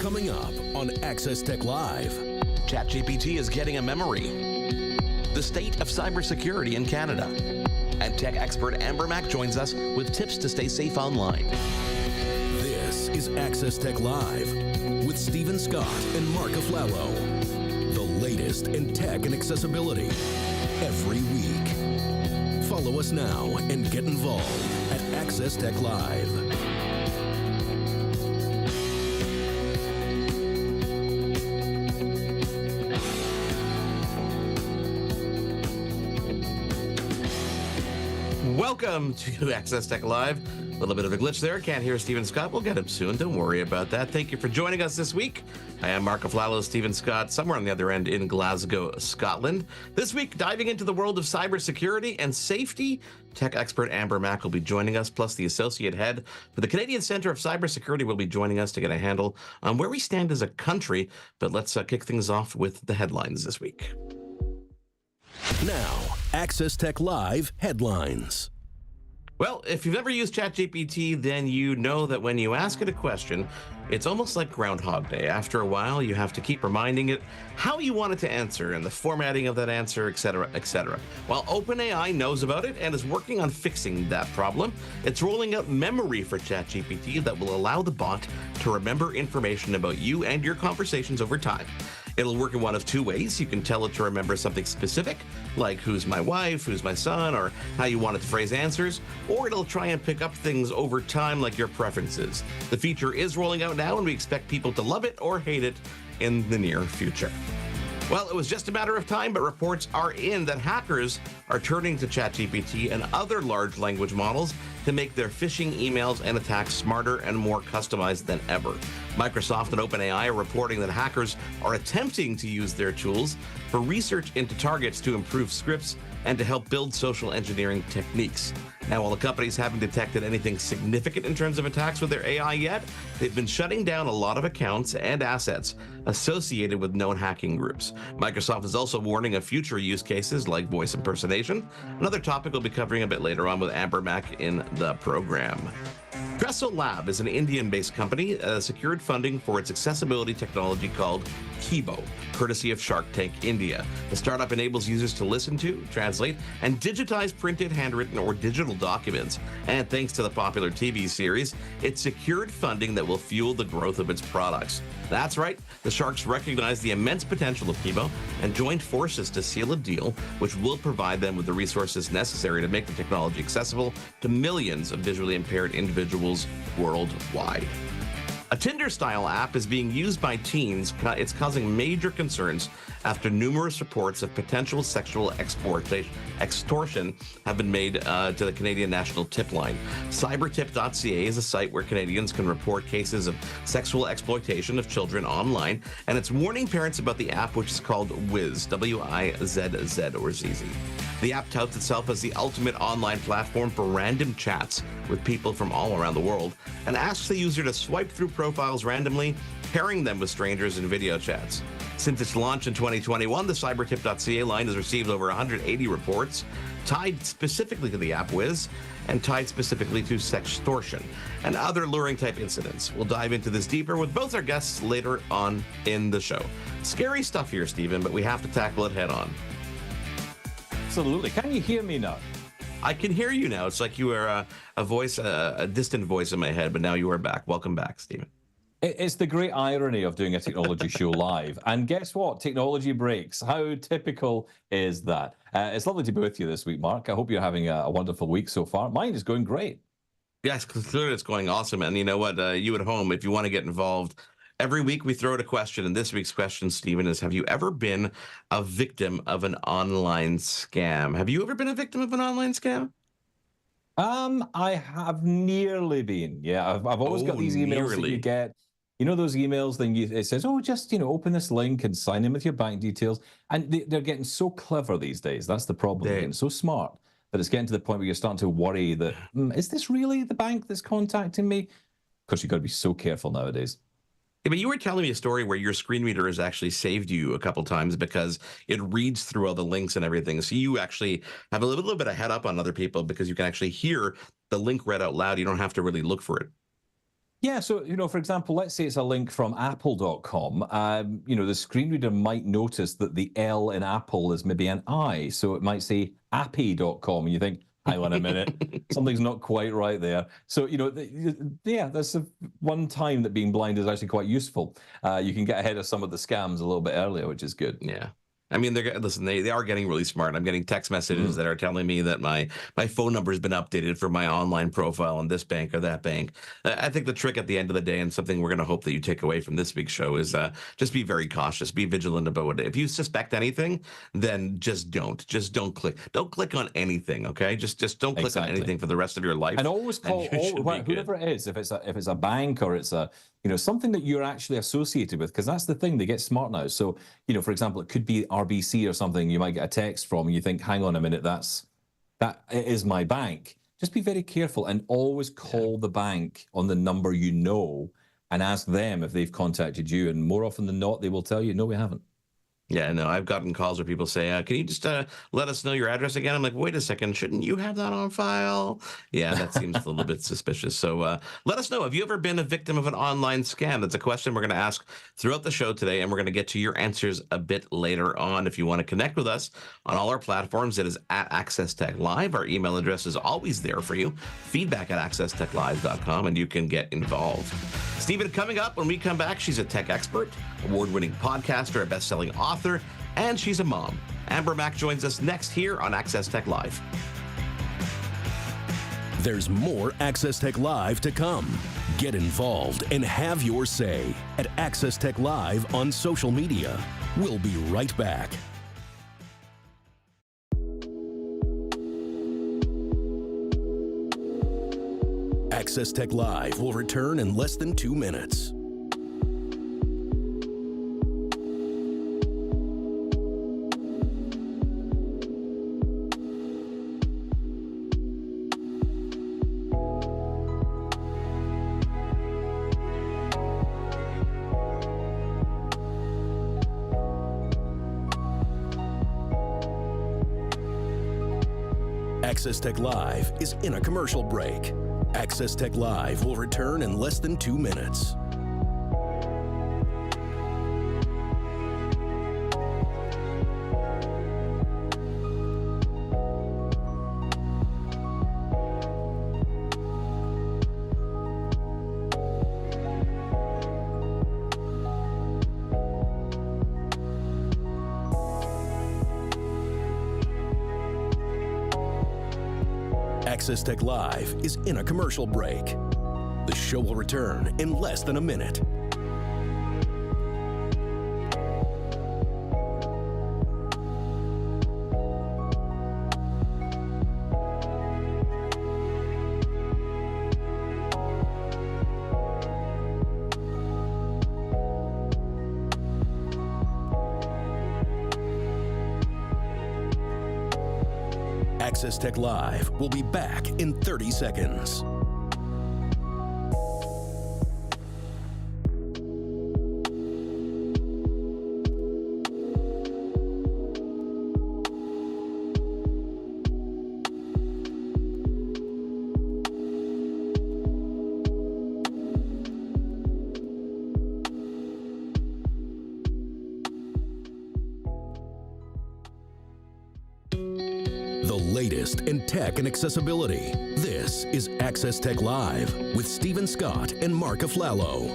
Coming up on Access Tech Live. ChatGPT is getting a memory. The state of cybersecurity in Canada. And tech expert Amber Mac joins us with tips to stay safe online. This is Access Tech Live with Stephen Scott and Marc Aflalo. The latest in tech and accessibility every week. Follow us now and get involved at Access Tech Live. Welcome to Access Tech Live. A little bit of a glitch there. Can't hear Stephen Scott. We'll get him soon. Don't worry about that. Thank you for joining us this week. I am Marc Aflalo, Stephen Scott, somewhere on the other end in Glasgow, Scotland. This week, diving into the world of cybersecurity and safety, tech expert Amber Mac will be joining us, plus the associate head for the Canadian Centre of Cybersecurity will be joining us to get a handle on where we stand as a country. But let's kick things off with the headlines this week. Now, Access Tech Live headlines. Well, if you've ever used ChatGPT, then you know that when you ask it a question, it's almost like Groundhog Day. After a while, you have to keep reminding it how you want it to answer and the formatting of that answer, etc., etc. While OpenAI knows about it and is working on fixing that problem, it's rolling out memory for ChatGPT that will allow the bot to remember information about you and your conversations over time. It'll work in one of two ways. You can tell it to remember something specific, like who's my wife, who's my son, or how you want it to phrase answers, or it'll try and pick up things over time like your preferences. The feature is rolling out now, and we expect people to love it or hate it in the near future. Well, it was just a matter of time, but reports are in that hackers are turning to ChatGPT and other large language models to make their phishing emails and attacks smarter and more customized than ever. Microsoft and OpenAI are reporting that hackers are attempting to use their tools for research into targets to improve scripts and to help build social engineering techniques. Now, while the companies haven't detected anything significant in terms of attacks with their AI yet, they've been shutting down a lot of accounts and assets associated with known hacking groups. Microsoft is also warning of future use cases like voice impersonation, another topic we'll be covering a bit later on with Amber Mac in the program. Trestle Lab is an Indian-based company secured funding for its accessibility technology called Kibo, courtesy of Shark Tank India. The startup enables users to listen to, translate, and digitize printed, handwritten, or digital documents. And thanks to the popular TV series, it secured funding that will fuel the growth of its products. That's right, the Sharks recognize the immense potential of Kibo and joined forces to seal a deal which will provide them with the resources necessary to make the technology accessible to millions of visually impaired individuals worldwide. A Tinder-style app is being used by teens. It's causing major concerns after numerous reports of potential sexual extortion have been made to the Canadian National Tip Line. Cybertip.ca is a site where Canadians can report cases of sexual exploitation of children online, and it's warning parents about the app, which is called Wiz, W-I-Z-Z or Z-Z. The app touts itself as the ultimate online platform for random chats with people from all around the world and asks the user to swipe through profiles randomly, pairing them with strangers in video chats. Since its launch in 2021, the Cybertip.ca line has received over 180 reports tied specifically to the app Wiz and tied specifically to sextortion and other luring type incidents. We'll dive into this deeper with both our guests later on in the show. Scary stuff here, Stephen, but we have to tackle it head on. Absolutely. Can you hear me now? I can hear you now. It's like you were a distant voice in my head, but now you are back. Welcome back, Stephen. It's the great irony of doing a technology show live. And guess what? Technology breaks. How typical is that? It's lovely to be with you this week, Marc. I hope you're having a wonderful week so far. Mine is going great. Yes, clearly it's going awesome. And you know what? You at home, if you want to get involved, every week we throw out a question. And this week's question, Stephen, is have you ever been a victim of an online scam? Have you ever been a victim of an online scam? I have nearly been. Yeah, I've always got these emails that you get. You know those emails, then it says, oh, just, open this link and sign in with your bank details. And they're getting so clever these days. That's the problem. They're getting so smart that it's getting to the point where you're starting to worry that, is this really the bank that's contacting me? Of course, you've got to be so careful nowadays. Yeah, but you were telling me a story where your screen reader has actually saved you a couple times because it reads through all the links and everything. So you actually have a little bit of head up on other people because you can actually hear the link read out loud. You don't have to really look for it. Yeah, so, for example, let's say it's a link from apple.com. The screen reader might notice that the L in Apple is maybe an I. So it might say appy.com, and you think, hang on a minute, something's not quite right there. So, that's one time that being blind is actually quite useful. You can get ahead of some of the scams a little bit earlier, which is good. Yeah. I mean, they are getting really smart. I'm getting text messages that are telling me that my phone number has been updated for my online profile on this bank or that bank. I think the trick at the end of the day, and something we're going to hope that you take away from this week's show, is just be very cautious, be vigilant about it. If you suspect anything, then just don't click. Don't click on anything, okay? Just don't click on anything for the rest of your life. And always call whoever it is, if it's a bank or it's something that you're actually associated with, because that's the thing, they get smart now. So, for example, it could be RBC or something you might get a text from, and you think, hang on a minute, that is my bank. Just be very careful and always call the bank on the number and ask them if they've contacted you. And more often than not, they will tell you, no, we haven't. Yeah, no, I've gotten calls where people say, can you just let us know your address again? I'm like, wait a second, shouldn't you have that on file? Yeah, that seems a little bit suspicious. So let us know. Have you ever been a victim of an online scam? That's a question we're going to ask throughout the show today, and we're going to get to your answers a bit later on. If you want to connect with us on all our platforms, it is at Access Tech Live. Our email address is always there for you, feedback@accesstechlive.com, and you can get involved. Stephen, coming up when we come back, she's a tech expert, award-winning podcaster, a best-selling author, and she's a mom. Amber Mack joins us next here on Access Tech Live. There's more Access Tech Live to come. Get involved and have your say at Access Tech Live on social media. We'll be right back. Access Tech Live will return in less than 2 minutes. Access Tech Live is in a commercial break. Access Tech Live will return in less than 2 minutes. Access Tech Live is in a commercial break. The show will return in less than a minute. Access Tech Live will be back in 30 seconds. Latest in tech and accessibility. This is Access Tech Live with Stephen Scott and Marc Aflalo.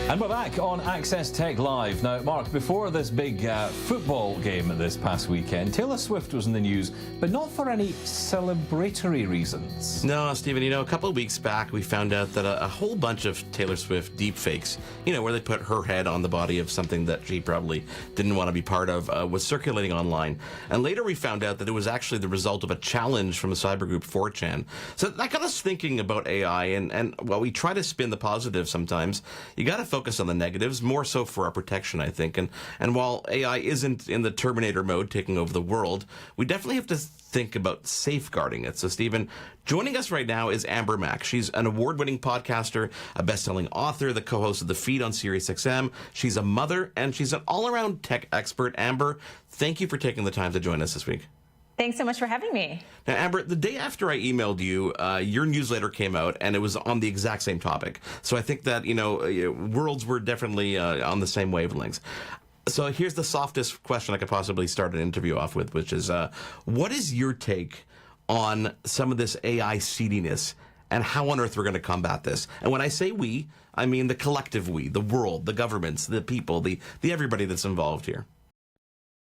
And we're back on Access Tech Live. Now, Mark, before this big football game this past weekend, Taylor Swift was in the news, but not for any celebratory reasons. No, Stephen, a couple of weeks back, we found out that a whole bunch of Taylor Swift deepfakes, where they put her head on the body of something that she probably didn't want to be part of, was circulating online. And later we found out that it was actually the result of a challenge from the cybergroup 4chan. So that got us thinking about AI, and while we try to spin the positive sometimes, you got to focus on the negatives, more so for our protection, I think. And while AI isn't in the Terminator mode taking over the world, we definitely have to think about safeguarding it. So, Stephen, joining us right now is Amber Mack. She's an award-winning podcaster, a best-selling author, the co-host of The Feed on SiriusXM. She's a mother, and she's an all-around tech expert. Amber, thank you for taking the time to join us this week. Thanks so much for having me. Now, Amber, the day after I emailed you, your newsletter came out, and it was on the exact same topic. So I think that, worlds were definitely on the same wavelengths. So here's the softest question I could possibly start an interview off with, which is, what is your take on some of this AI seediness and how on earth we're going to combat this? And when I say we, I mean the collective we, the world, the governments, the people, the everybody that's involved here.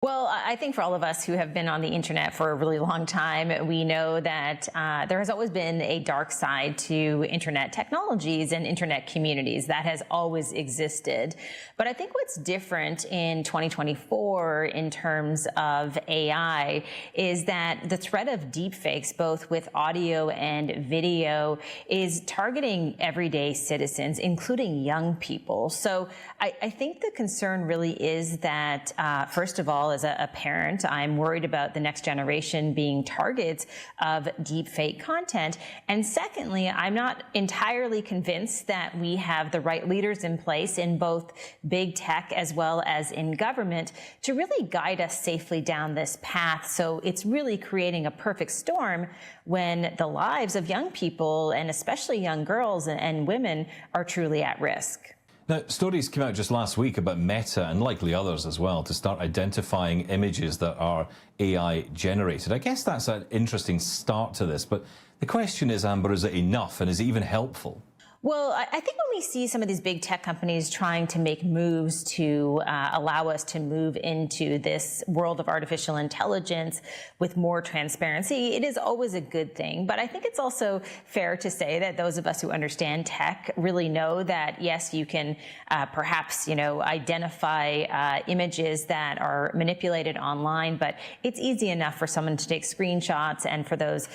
Well, I think for all of us who have been on the internet for a really long time, we know that there has always been a dark side to internet technologies and internet communities. That has always existed. But I think what's different in 2024 in terms of AI is that the threat of deepfakes, both with audio and video, is targeting everyday citizens, including young people. So I think the concern really is that, first of all, as a parent, I'm worried about the next generation being targets of deepfake content. And secondly, I'm not entirely convinced that we have the right leaders in place in both big tech as well as in government to really guide us safely down this path. So it's really creating a perfect storm when the lives of young people, and especially young girls and women, are truly at risk. Now, stories came out just last week about Meta, and likely others as well, to start identifying images that are AI generated. I guess that's an interesting start to this, but the question is, Amber, is it enough, and is it even helpful? Well, I think when we see some of these big tech companies trying to make moves to allow us to move into this world of artificial intelligence with more transparency, it is always a good thing. But I think it's also fair to say that those of us who understand tech really know that, yes, you can perhaps, identify images that are manipulated online, but it's easy enough for someone to take screenshots and for those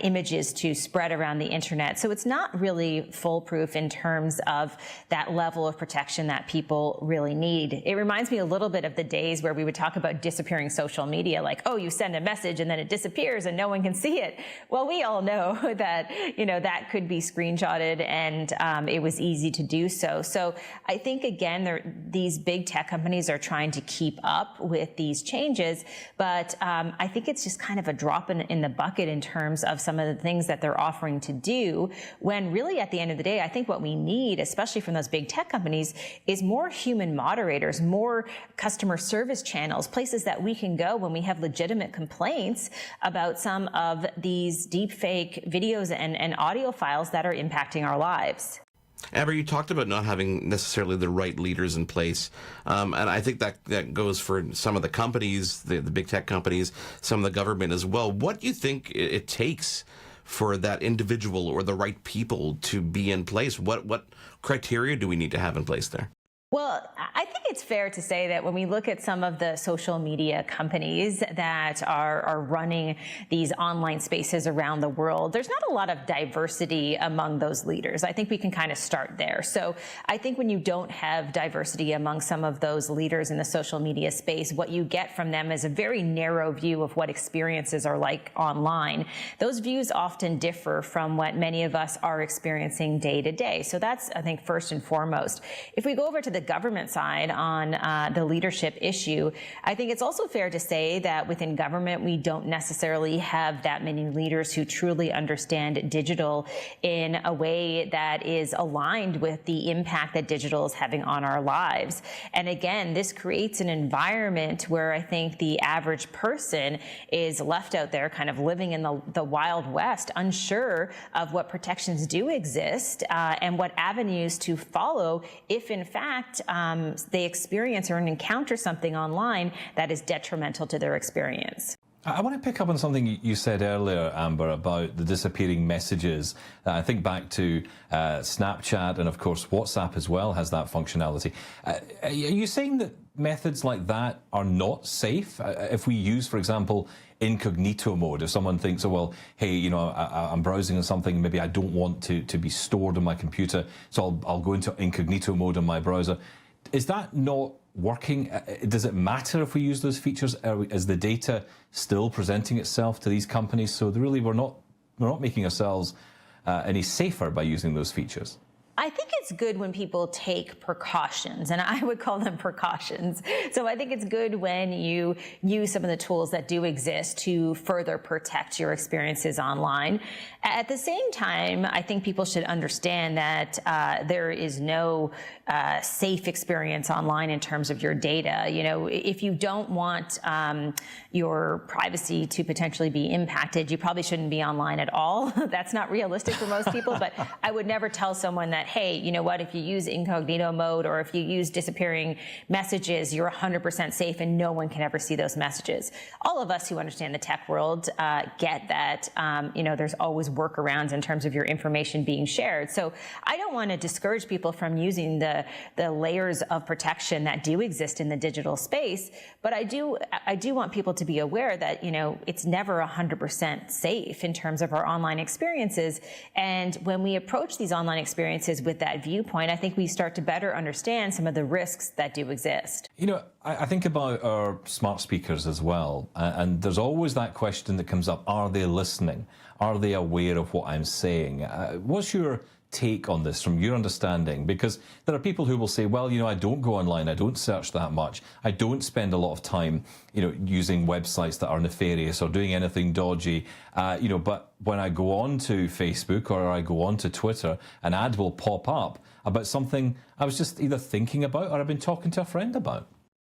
images to spread around the internet. So it's not really foolproof in terms of that level of protection that people really need. It reminds me a little bit of the days where we would talk about disappearing social media, like, oh, you send a message and then it disappears and no one can see it. Well, we all know that, that could be screenshotted, and it was easy to do so. So I think, again, these big tech companies are trying to keep up with these changes, but I think it's just kind of a drop in the bucket in terms of some of the things that they're offering to do, when really at the end of the day, I think what we need, especially from those big tech companies, is more human moderators, more customer service channels, places that we can go when we have legitimate complaints about some of these deepfake videos and audio files that are impacting our lives. Amber, you talked about not having necessarily the right leaders in place, and I think that goes for some of the companies, the big tech companies, some of the government as well. What do you think it takes for that individual or the right people to be in place? What criteria do we need to have in place there? Well, I think it's fair to say that when we look at some of the social media companies that are running these online spaces around the world, there's not a lot of diversity among those leaders. I think we can kind of start there. So I think when you don't have diversity among some of those leaders in the social media space, what you get from them is a very narrow view of what experiences are like online. Those views often differ from what many of us are experiencing day to day. So that's, I think, first and foremost. If we go over to the government side on the leadership issue, I think it's also fair to say that within government, we don't necessarily have that many leaders who truly understand digital in a way that is aligned with the impact that digital is having on our lives. And again, this creates an environment where I think the average person is left out there kind of living in the Wild West, unsure of what protections do exist and what avenues to follow if, in fact, they experience or encounter something online that is detrimental to their experience. I want to pick up on something you said earlier, Amber, about the disappearing messages. I think back to Snapchat, and of course WhatsApp as well has that functionality. Are you saying that methods like that are not safe? If we use, for example, incognito mode, if someone thinks, oh, well, hey, I'm browsing on something, maybe I don't want to be stored on my computer, so I'll go into incognito mode on my browser. Is that not working? Does it matter if we use those features? Is the data still presenting itself to these companies? So really, we're not making ourselves any safer by using those features. I think it's good when people take precautions, and I would call them precautions. So I think it's good when you use some of the tools that do exist to further protect your experiences online. At the same time, I think people should understand that there is no safe experience online in terms of your data. You know, if you don't want your privacy to potentially be impacted, you probably shouldn't be online at all. That's not realistic for most people, but I would never tell someone that, hey, you know what, if you use incognito mode or if you use disappearing messages, you're 100% safe and no one can ever see those messages. All of us who understand the tech world get that, you know, there's always workarounds in terms of your information being shared. So I don't want to discourage people from using the layers of protection that do exist in the digital space, but I do want people to be aware that, you know, it's never 100% safe in terms of our online experiences. And when we approach these online experiences with that viewpoint, I think we start to better understand some of the risks that do exist. You know, I think about our smart speakers as well, and there's always that question that comes up: are they listening? Are they aware of what I'm saying? What's your take on this from your understanding? Because there are people who will say, well, you know, I don't go online, I don't search that much, I don't spend a lot of time, you know, using websites that are nefarious or doing anything dodgy, you know, but when I go on to Facebook or I go on to Twitter, an ad will pop up about something I was just either thinking about or I've been talking to a friend about.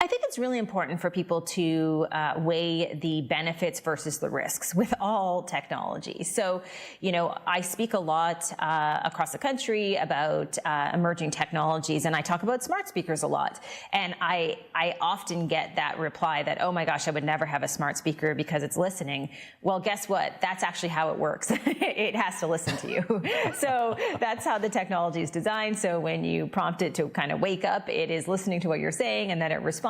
I think it's really important for people to weigh the benefits versus the risks with all technology. So, you know, I speak a lot across the country about emerging technologies, and I talk about smart speakers a lot. And I often get that reply that, oh my gosh, I would never have a smart speaker because it's listening. Well, guess what? That's actually how it works. It has to listen to you. So that's how the technology is designed. So when you prompt it to kind of wake up, it is listening to what you're saying, and then it responds.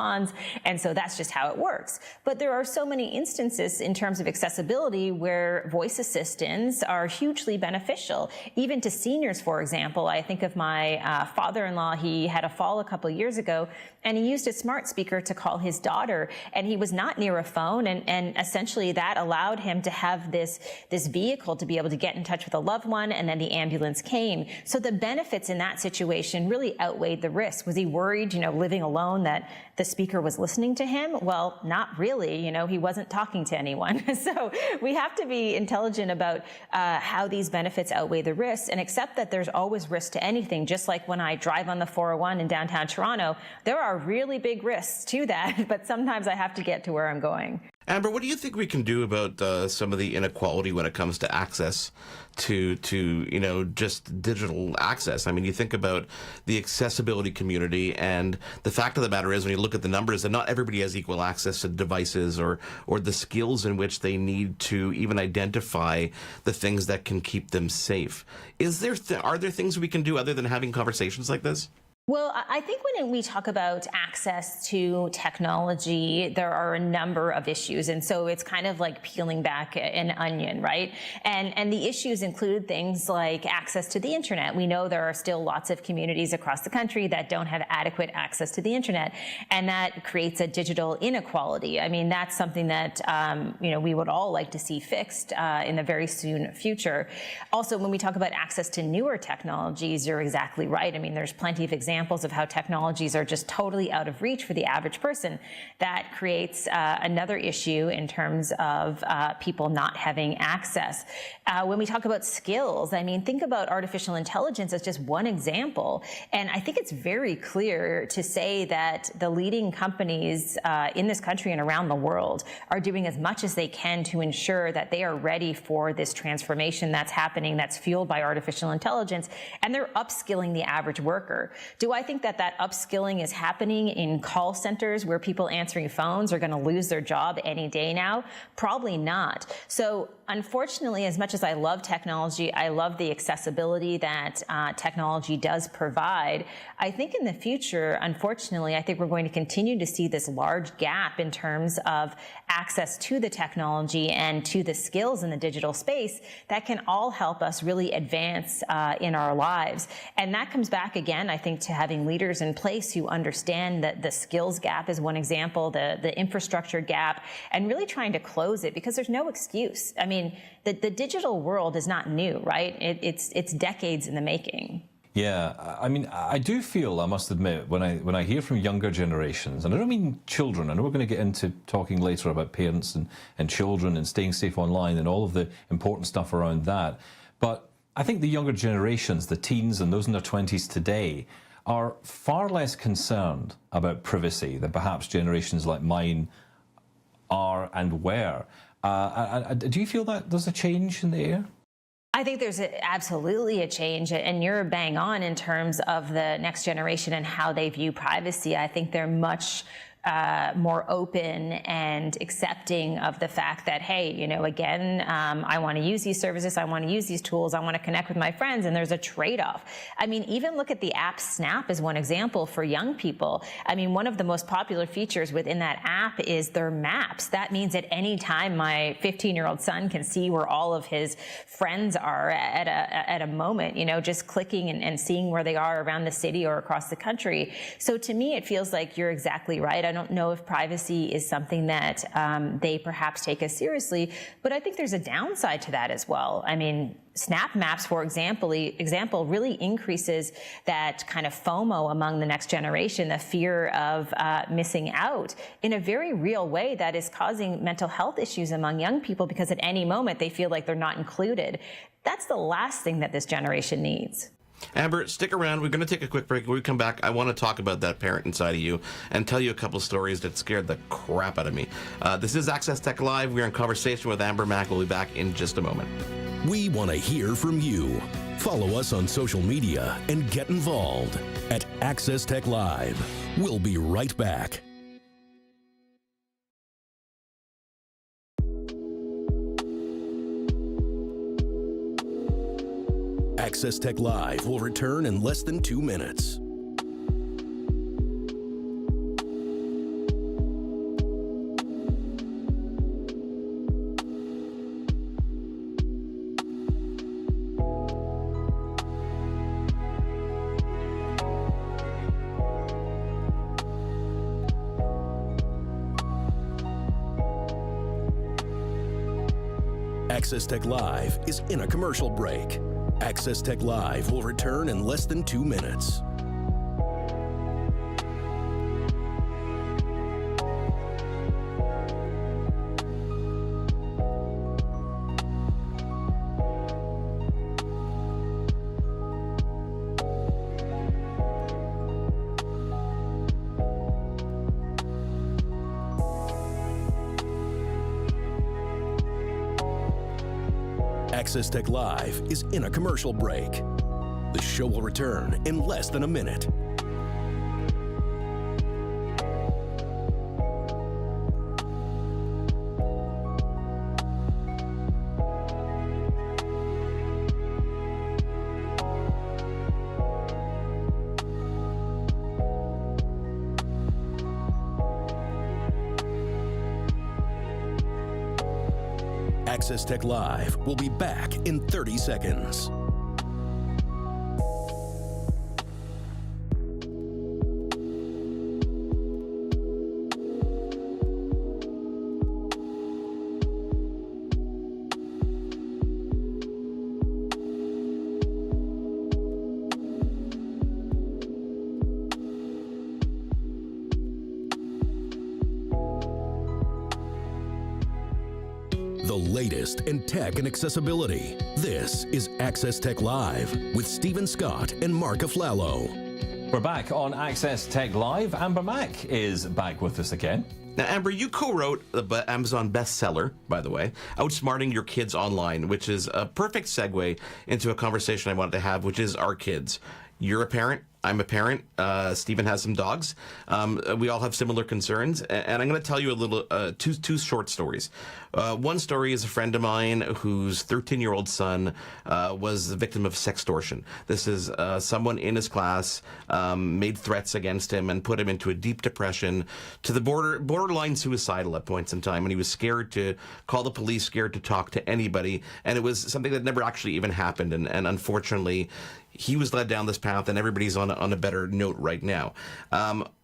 And so that's just how it works. But there are so many instances in terms of accessibility where voice assistants are hugely beneficial, even to seniors, for example. I think of my father-in-law. He had a fall a couple of years ago, and he used a smart speaker to call his daughter, and he was not near a phone, and essentially that allowed him to have this vehicle to be able to get in touch with a loved one, and then the ambulance came. So the benefits in that situation really outweighed the risk. Was he worried, you know, living alone, that the speaker was listening to him? Well, not really. You know, he wasn't talking to anyone. So we have to be intelligent about how these benefits outweigh the risks, and accept that there's always risk to anything. Just like when I drive on the 401 in downtown Toronto, there are really big risks to that, but sometimes I have to get to where I'm going. Amber, what do you think we can do about some of the inequality when it comes to access to you know, just digital access? I mean, you think about the accessibility community, and the fact of the matter is, when you look at the numbers, that not everybody has equal access to devices or the skills in which they need to even identify the things that can keep them safe. Are there things we can do other than having conversations like this? Well, I think when we talk about access to technology, there are a number of issues. And so it's kind of like peeling back an onion, right? And the issues include things like access to the internet. We know there are still lots of communities across the country that don't have adequate access to the internet, and that creates a digital inequality. I mean, that's something that, you know, we would all like to see fixed in the very soon future. Also, when we talk about access to newer technologies, you're exactly right. I mean, there's plenty of examples of how technologies are just totally out of reach for the average person. That creates another issue in terms of people not having access. When we talk about skills, I mean, think about artificial intelligence as just one example. And I think it's very clear to say that the leading companies in this country and around the world are doing as much as they can to ensure that they are ready for this transformation that's happening, that's fueled by artificial intelligence, and they're upskilling the average worker. Do I think that upskilling is happening in call centers where people answering phones are going to lose their job any day now? Probably not. So unfortunately, as much as I love technology, I love the accessibility that technology does provide. I think in the future, unfortunately, I think we're going to continue to see this large gap in terms of access to the technology and to the skills in the digital space that can all help us really advance in our lives. And that comes back again, I think, to having leaders in place who understand that the skills gap is one example, the infrastructure gap, and really trying to close it, because there's no excuse. I mean, the digital world is not new, right? It's decades in the making. Yeah, I mean, I do feel, I must admit, when I hear from younger generations, and I don't mean children, I know we're going to get into talking later about parents and children and staying safe online and all of the important stuff around that, but I think the younger generations, the teens and those in their 20s today, are far less concerned about privacy than perhaps generations like mine are and were. Do you feel that there's a change in the air? I think there's absolutely a change, and you're bang on in terms of the next generation and how they view privacy. I think they're much more open and accepting of the fact that, hey, you know, again, I want to use these services, I want to use these tools, I want to connect with my friends, and there's a trade-off. I mean, even look at the app Snap as one example for young people. I mean, one of the most popular features within that app is their maps. That means at any time my 15-year-old son can see where all of his friends are at a moment, you know, just clicking and seeing where they are around the city or across the country. So to me, it feels like you're exactly right. I don't know if privacy is something that they perhaps take as seriously, but I think there's a downside to that as well. I mean, Snap Maps, for example, really increases that kind of FOMO among the next generation, the fear of missing out in a very real way that is causing mental health issues among young people because at any moment they feel like they're not included. That's the last thing that this generation needs. Amber, stick around. We're going to take a quick break. When we come back, I want to talk about that parent inside of you and tell you a couple stories that scared the crap out of me. This is Access Tech Live. We're in conversation with Amber Mack. We'll be back in just a moment. We want to hear from you. Follow us on social media and get involved at Access Tech Live. We'll be right back. Access Tech Live will return in less than 2 minutes. Access Tech Live is in a commercial break. Access Tech Live will return in less than 2 minutes. Access Tech Live is in a commercial break. The show will return in less than a minute. Access Tech Live will be back in 30 seconds. The latest in tech and accessibility. This is Access Tech Live with Stephen Scott and Marc Aflalo. We're back on Access Tech Live. Amber Mack is back with us again. Now, Amber, you co-wrote the Amazon bestseller, by the way, Outsmarting Your Kids Online, which is a perfect segue into a conversation I wanted to have, which is our kids. You're a parent. I'm a parent. Stephen has some dogs. We all have similar concerns. And I'm going to tell you a little, two short stories. One story is a friend of mine whose 13-year-old son was the victim of sextortion. This is someone in his class made threats against him and put him into a deep depression to the borderline suicidal at points in time. And he was scared to call the police, scared to talk to anybody. And it was something that never actually even happened. And unfortunately, he was led down this path, and everybody's on a better note right now.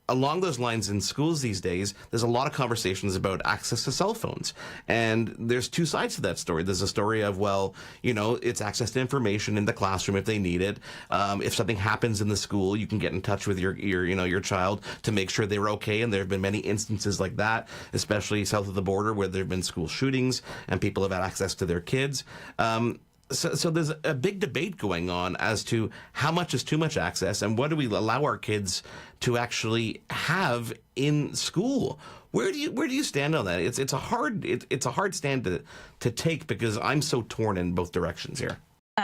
along those lines, in schools these days, there's a lot of conversations about access to cell phones. And there's two sides to that story. There's a story of, well, it's access to information in the classroom if they need it. If something happens in the school, you can get in touch with your child to make sure they're okay. And there have been many instances like that, especially south of the border, where there have been school shootings and people have had access to their kids. So there's a big debate going on as to how much is too much access and what do we allow our kids to actually have in school. Where do you stand on that? It's a hard stand to take, because I'm so torn in both directions here.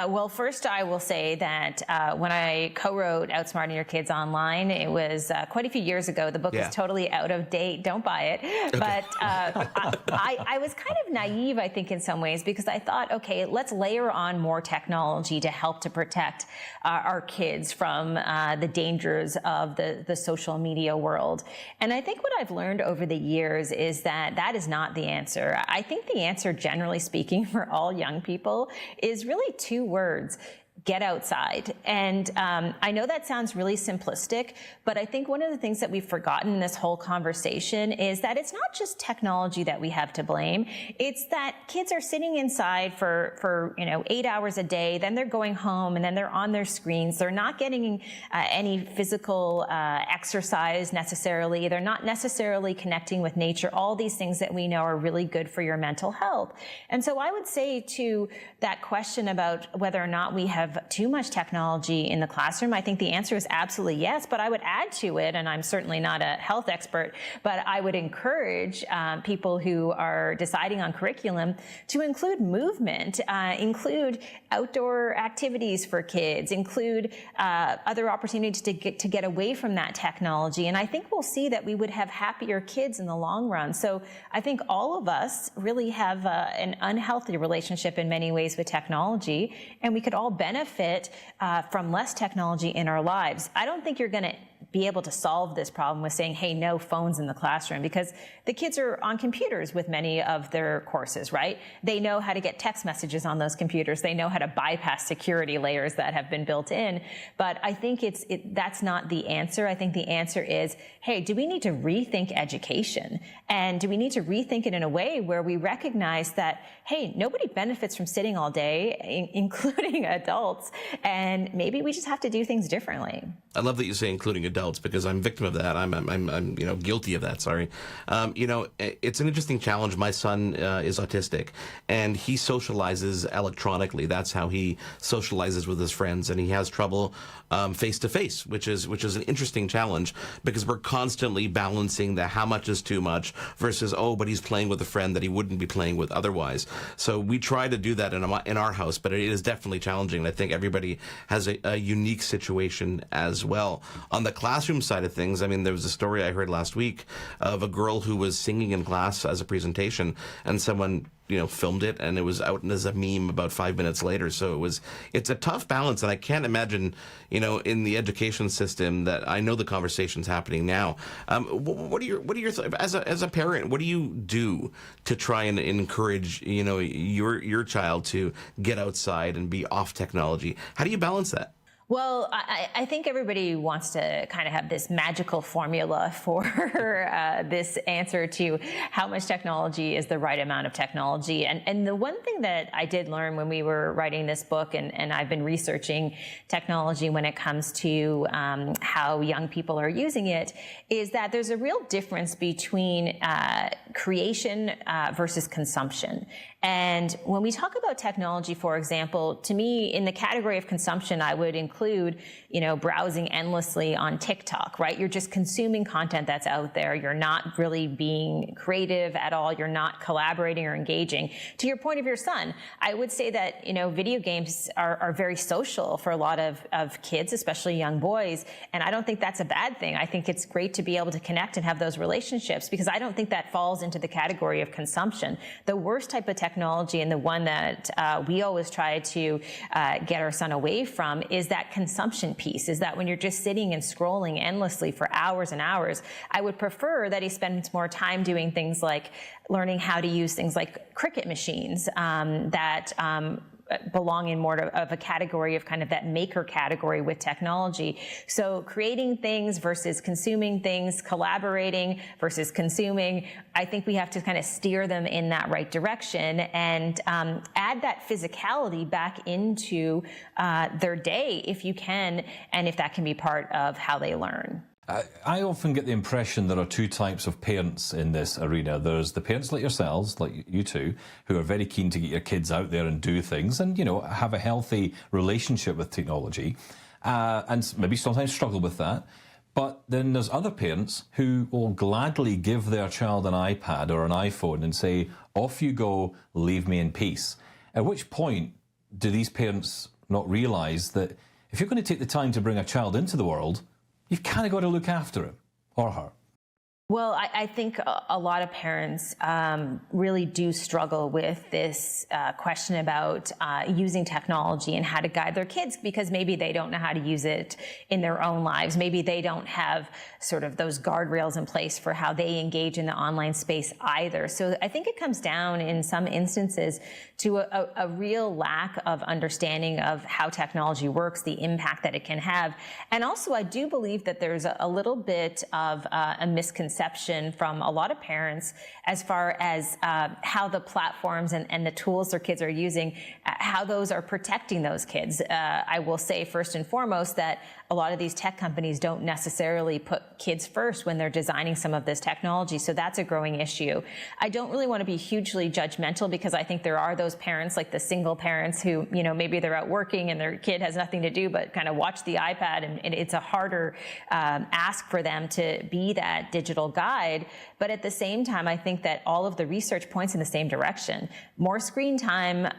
Well, first, I will say that when I co-wrote Outsmarting Your Kids Online, it was quite a few years ago. The book is totally out of date. Don't buy it. Okay. But I was kind of naive, I think, in some ways, because I thought, okay, let's layer on more technology to help to protect our kids from the dangers of the social media world. And I think what I've learned over the years is that that is not the answer. I think the answer, generally speaking, for all young people is really two words: get outside. And I know that sounds really simplistic, but I think one of the things that we've forgotten in this whole conversation is that it's not just technology that we have to blame. It's that kids are sitting inside for 8 hours a day, then they're going home, and then they're on their screens. They're not getting any physical exercise necessarily. They're not necessarily connecting with nature, all these things that we know are really good for your mental health. And so I would say to that question about whether or not we have too much technology in the classroom, I think the answer is absolutely yes, but I would add to it, and I'm certainly not a health expert, but I would encourage people who are deciding on curriculum to include movement, include outdoor activities for kids, include other opportunities to get away from that technology. And I think we'll see that we would have happier kids in the long run. So I think all of us really have an unhealthy relationship in many ways with technology, and we could all benefit from less technology in our lives. I don't think you're going to be able to solve this problem with saying, hey, no phones in the classroom, because the kids are on computers with many of their courses, right? They know how to get text messages on those computers. They know how to bypass security layers that have been built in. But I think that's not the answer. I think the answer is, hey, do we need to rethink education? And do we need to rethink it in a way where we recognize that, hey, nobody benefits from sitting all day, including adults, and maybe we just have to do things differently. I love that you say including adults, because I'm victim of that. I'm guilty of that. Sorry. It's an interesting challenge. My son is autistic, and he socializes electronically. That's how he socializes with his friends, and he has trouble face to face, which is an interesting challenge, because we're constantly balancing the how much is too much versus, but he's playing with a friend that he wouldn't be playing with otherwise. So we try to do that in our house, but it is definitely challenging. And I think everybody has a unique situation as well. On the classroom side of things, I mean, there was a story I heard last week of a girl who was singing in class as a presentation, and someone filmed it, and it was out as a meme about 5 minutes later. So it's a tough balance, and I can't imagine, in the education system that I know the conversation's happening now. What are your as a parent, what do you do to try and encourage, your child to get outside and be off technology? How do you balance that? Well, I think everybody wants to kind of have this magical formula for this answer to how much technology is the right amount of technology. And the one thing that I did learn when we were writing this book, and I've been researching technology when it comes to how young people are using it, is that there's a real difference between creation versus consumption. And when we talk about technology, for example, to me, in the category of consumption, I would include, browsing endlessly on TikTok, right? You're just consuming content that's out there. You're not really being creative at all. You're not collaborating or engaging. To your point of your son, I would say that, video games are very social for a lot of kids, especially young boys. And I don't think that's a bad thing. I think it's great to be able to connect and have those relationships, because I don't think that falls into the category of consumption. The worst type of technology, and the one that we always try to get our son away from, is that consumption piece, is that when you're just sitting and scrolling endlessly for hours and hours. I would prefer that he spends more time doing things like learning how to use things like cricket machines that belong in more of a category of kind of that maker category with technology. So creating things versus consuming things, collaborating versus consuming, I think we have to kind of steer them in that right direction and add that physicality back into their day if you can, and if that can be part of how they learn. I often get the impression there are two types of parents in this arena. There's the parents like yourselves, like you two, who are very keen to get your kids out there and do things and, you know, have a healthy relationship with technology, and maybe sometimes struggle with that. But then there's other parents who will gladly give their child an iPad or an iPhone and say, off you go, leave me in peace. At which point do these parents not realize that if you're going to take the time to bring a child into the world, you've kind of got to look after him or her? Well, I think a lot of parents really do struggle with this question about using technology and how to guide their kids, because maybe they don't know how to use it in their own lives. Maybe they don't have sort of those guardrails in place for how they engage in the online space either. So I think it comes down in some instances to a real lack of understanding of how technology works, the impact that it can have. And also, I do believe that there's a little bit of a misconception from a lot of parents as far as how the platforms and the tools their kids are using, how those are protecting those kids. I will say first and foremost that a lot of these tech companies don't necessarily put kids first when they're designing some of this technology. So that's a growing issue. I don't really want to be hugely judgmental, because I think there are those parents, like the single parents who, you know, maybe they're out working and their kid has nothing to do but kind of watch the iPad, and it's a harder ask for them to be that digital guide. But at the same time, I think that all of the research points in the same direction. More screen time,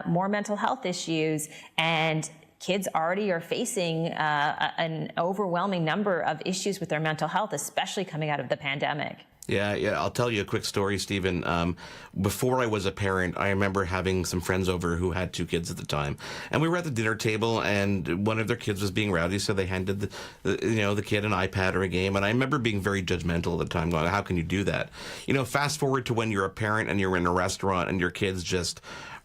more mental health issues, and kids already are facing an overwhelming number of issues with their mental health, especially coming out of the pandemic. Yeah. I'll tell you a quick story, Stephen. Before I was a parent, I remember having some friends over who had 2 kids at the time, and we were at the dinner table, and one of their kids was being rowdy, so they handed the kid an iPad or a game. And I remember being very judgmental at the time, going, "How can you do that?" You know, fast forward to when you're a parent and you're in a restaurant and your kids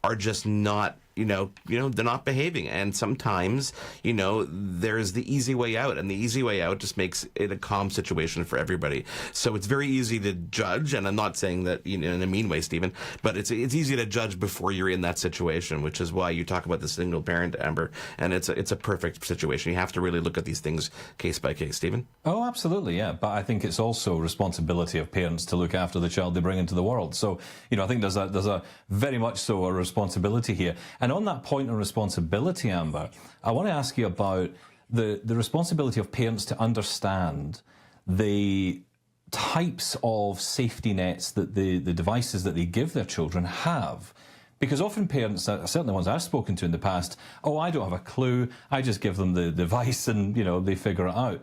are just not. They're not behaving. And sometimes, there's the easy way out, and the easy way out just makes it a calm situation for everybody. So it's very easy to judge, and I'm not saying that in a mean way, Stephen, but it's easy to judge before you're in that situation, which is why you talk about the single parent, Amber, and it's a perfect situation. You have to really look at these things case by case, Stephen. Oh, absolutely, yeah. But I think it's also responsibility of parents to look after the child they bring into the world. So, I think there's a very much so a responsibility here. And on that point of responsibility, Amber, I want to ask you about the responsibility of parents to understand the types of safety nets that the devices that they give their children have. Because often parents, certainly ones I've spoken to in the past, I don't have a clue, I just give them the device and, they figure it out.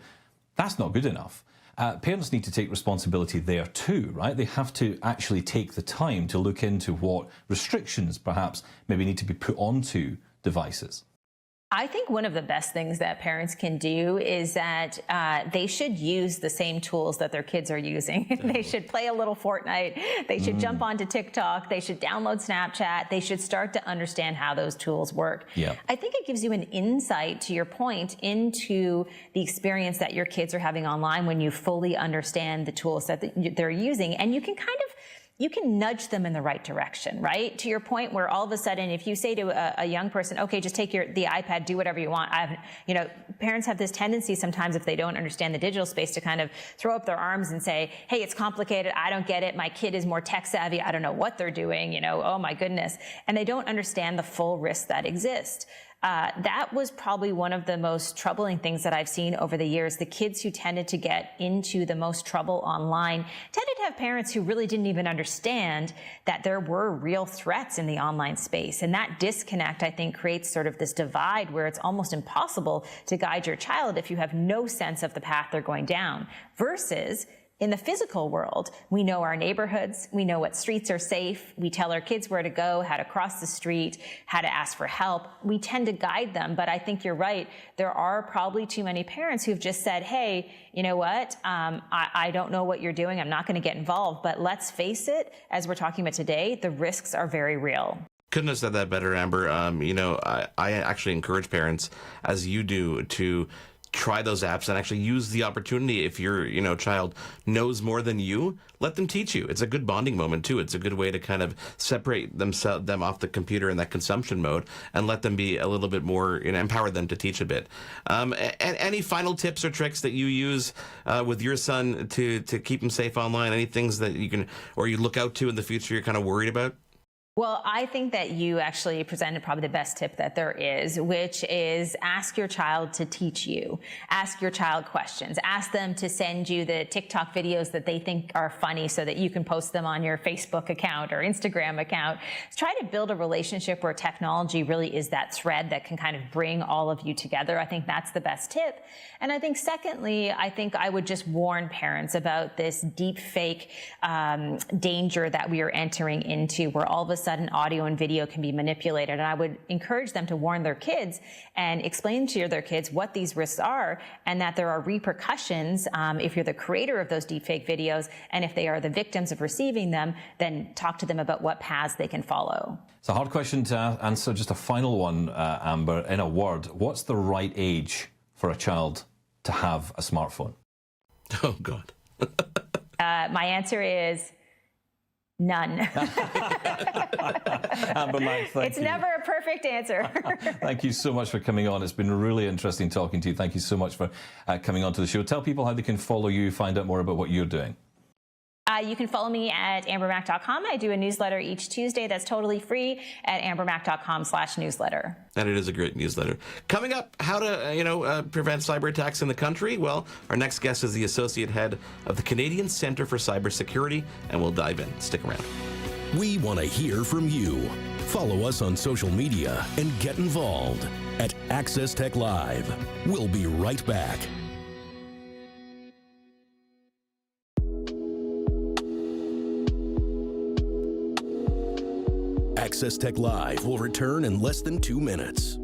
That's not good enough. Parents need to take responsibility there too, right? They have to actually take the time to look into what restrictions perhaps maybe need to be put onto devices. I think one of the best things that parents can do is that they should use the same tools that their kids are using. They should play a little Fortnite. They should jump onto TikTok. They should download Snapchat. They should start to understand how those tools work. Yeah. I think it gives you an insight, to your point, into the experience that your kids are having online when you fully understand the tools that they're using. And you can nudge them in the right direction, right? To your point, where all of a sudden, if you say to a young person, okay, just take the iPad, do whatever you want. Parents have this tendency sometimes, if they don't understand the digital space, to kind of throw up their arms and say, hey, it's complicated. I don't get it. My kid is more tech savvy. I don't know what they're doing. Oh my goodness. And they don't understand the full risks that exist. That was probably one of the most troubling things that I've seen over the years. The kids who tended to get into the most trouble online tended to have parents who really didn't even understand that there were real threats in the online space. And that disconnect, I think, creates sort of this divide where it's almost impossible to guide your child if you have no sense of the path they're going down, versus in the physical world, we know our neighborhoods, we know what streets are safe, we tell our kids where to go, how to cross the street, how to ask for help. We tend to guide them, but I think you're right. There are probably too many parents who've just said, hey, you know what, I don't know what you're doing, I'm not going to get involved. But let's face it, as we're talking about today, the risks are very real. Couldn't have said that better, Amber. I actually encourage parents, as you do, to try those apps and actually use the opportunity. If your child knows more than you, let them teach you. It's a good bonding moment too. It's a good way to kind of separate them off the computer in that consumption mode and let them be a little bit more, empower them to teach a bit. And any final tips or tricks that you use with your son to keep him safe online? Any things that you can or you look out to in the future you're kind of worried about? Well, I think that you actually presented probably the best tip that there is, which is ask your child to teach you. Ask your child questions. Ask them to send you the TikTok videos that they think are funny so that you can post them on your Facebook account or Instagram account. Try to build a relationship where technology really is that thread that can kind of bring all of you together. I think that's the best tip. And I think secondly, I would just warn parents about this deep fake danger that we are entering into, where all of a sudden audio and video can be manipulated. And I would encourage them to warn their kids and explain to their kids what these risks are and that there are repercussions if you're the creator of those deepfake videos, and if they are the victims of receiving them, then talk to them about what paths they can follow. It's a hard question to answer. Just a final one, Amber, in a word. What's the right age for a child to have a smartphone? Oh, God. My answer is none. Amber, Marc, thank it's you. never a perfect answer. Thank you so much for coming on. It's been really interesting talking to you. Thank you so much for coming on to the show. Tell people how they can follow you, find out more about what you're doing. You can follow me at ambermac.com. I do a newsletter each Tuesday that's totally free at ambermac.com/newsletter. And it is a great newsletter. Coming up, how to prevent cyber attacks in the country. Well, our next guest is the associate head of the Canadian Centre for Cybersecurity, and we'll dive in. Stick around. We want to hear from you. Follow us on social media and get involved at Access Tech Live. We'll be right back. Access Tech Live will return in less than 2 minutes.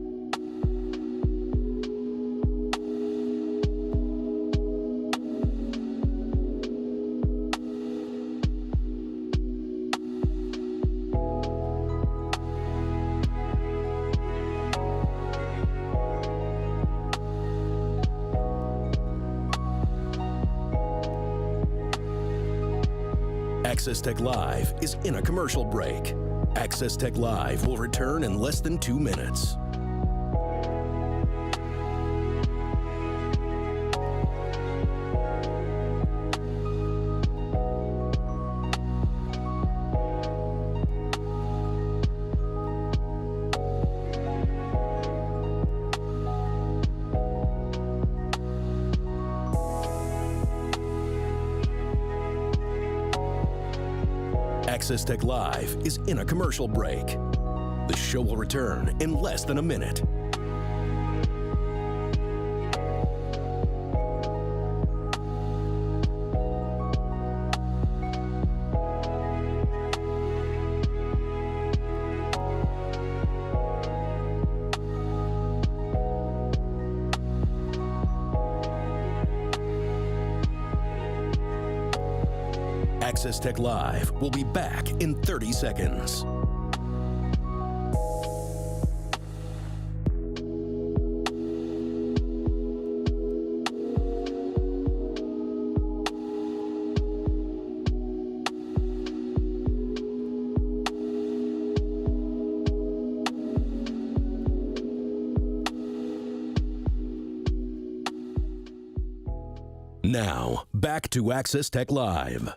Access Tech Live is in a commercial break. Access Tech Live will return in less than 2 minutes. Access Tech Live is in a commercial break. The show will return in less than a minute. Access Tech Live will be back in 30 seconds. Now, back to Access Tech Live.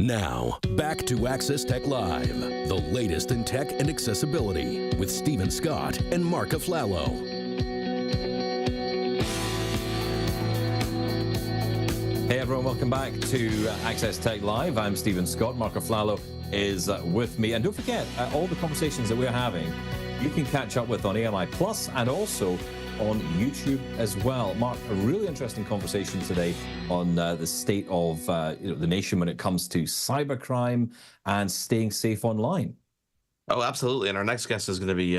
Now, back to Access Tech Live, the latest in tech and accessibility with Stephen Scott and Marc Aflalo. Hey everyone, welcome back to Access Tech Live. I'm Stephen Scott. Marc Aflalo is with me. And don't forget, all the conversations that we're having, you can catch up with on AMI Plus and also on YouTube as well. Marc, a really interesting conversation today on the state of the nation when it comes to cybercrime and staying safe online. Oh, absolutely. And our next guest is going to be,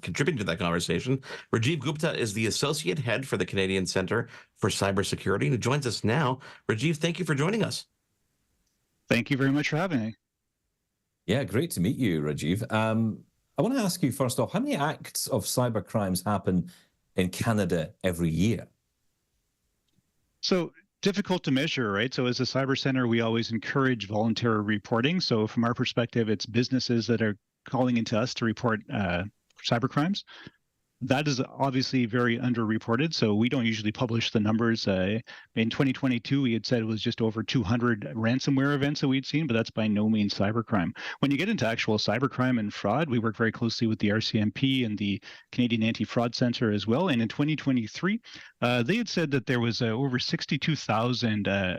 contributing to that conversation. Rajiv Gupta is the associate head for the Canadian Centre for Cybersecurity, who joins us now. Rajiv, thank you for joining us. Thank you very much for having me. Yeah, great to meet you, Rajiv. I want to ask you first off, how many acts of cyber crimes happen in Canada every year? So difficult to measure, right? So as a cyber center, we always encourage voluntary reporting. So from our perspective, it's businesses that are calling into us to report cyber crimes. That is obviously very underreported, so we don't usually publish the numbers. In 2022, we had said it was just over 200 ransomware events that we'd seen, but that's by no means cybercrime. When you get into actual cybercrime and fraud, we work very closely with the RCMP and the Canadian Anti-Fraud Centre as well. And in 2023, they had said that there was over 62,000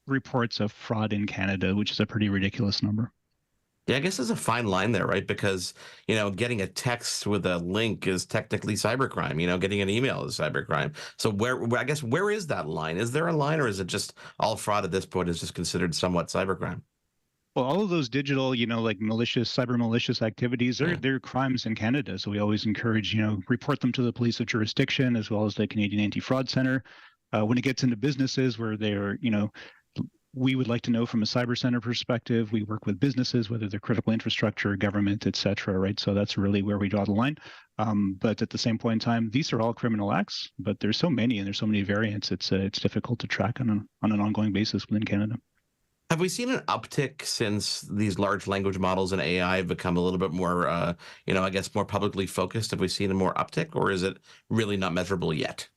reports of fraud in Canada, which is a pretty ridiculous number. Yeah, I guess there's a fine line there, right? Because, getting a text with a link is technically cybercrime. Getting an email is cybercrime. So where is that line? Is there a line, or is it just all fraud at this point is just considered somewhat cybercrime? Well, all of those digital, like cyber malicious activities, they're crimes in Canada. So we always encourage, report them to the police of jurisdiction as well as the Canadian Anti-Fraud Centre. When it gets into businesses where they're, we would like to know from a cyber center perspective. We work with businesses, whether they're critical infrastructure, government, et cetera, right? So that's really where we draw the line. But at the same point in time, these are all criminal acts, but there's so many and there's so many variants. It's difficult to track on an ongoing basis within Canada. Have we seen an uptick since these large language models and AI have become a little bit more, I guess, more publicly focused? Have we seen a more uptick, or is it really not measurable yet?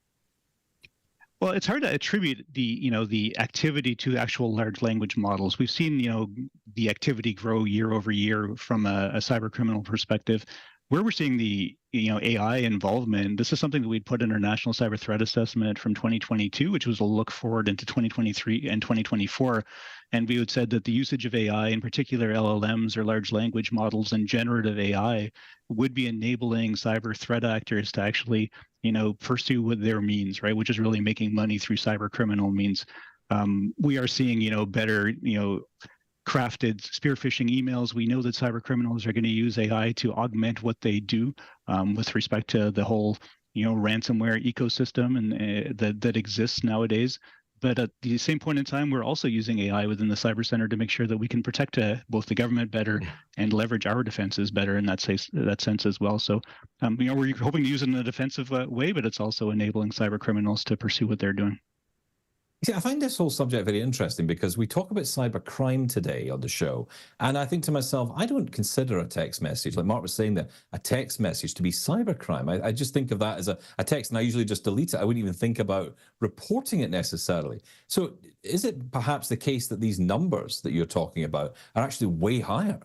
Well, it's hard to attribute the activity to actual large language models. We've seen, the activity grow year over year from a cyber criminal perspective. Where we're seeing the AI involvement, this is something that we'd put in our National Cyber Threat Assessment from 2022, which was a look forward into 2023 and 2024. And we had said that the usage of AI, in particular LLMs or large language models and generative AI, would be enabling cyber threat actors to actually, pursue what their means, right? Which is really making money through cyber criminal means. We are seeing, better, crafted spear phishing emails. We know that cyber criminals are going to use AI to augment what they do with respect to the whole, ransomware ecosystem and that exists nowadays. But at the same point in time, we're also using AI within the Cyber Center to make sure that we can protect both the government better and leverage our defenses better in that sense as well. So, we're hoping to use it in a defensive way, but it's also enabling cyber criminals to pursue what they're doing. See, I find this whole subject very interesting because we talk about cyber crime today on the show. And I think to myself, I don't consider a text message, like Mark was saying there, a text message to be cyber crime. I just think of that as a text, and I usually just delete it. I wouldn't even think about reporting it necessarily. So is it perhaps the case that these numbers that you're talking about are actually way higher?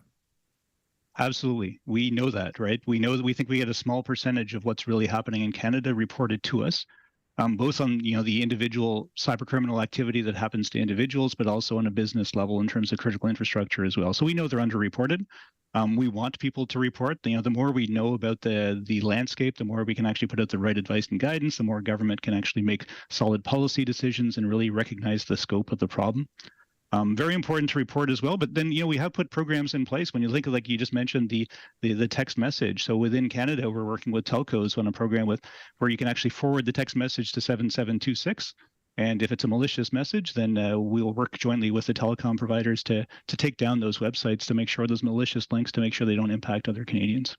Absolutely. We know that, right? We know that we think we get a small percentage of what's really happening in Canada reported to us. Both on the individual cyber criminal activity that happens to individuals, but also on a business level in terms of critical infrastructure as well. So we know they're underreported. We want people to report. The more we know about the landscape, the more we can actually put out the right advice and guidance. The more government can actually make solid policy decisions and really recognize the scope of the problem. Very important to report as well. But then, we have put programs in place. When you think of, like you just mentioned, the text message. So within Canada, we're working with telcos on a program where you can actually forward the text message to 7726. And if it's a malicious message, then we'll work jointly with the telecom providers to take down those websites, to make sure those malicious links, to make sure they don't impact other Canadians.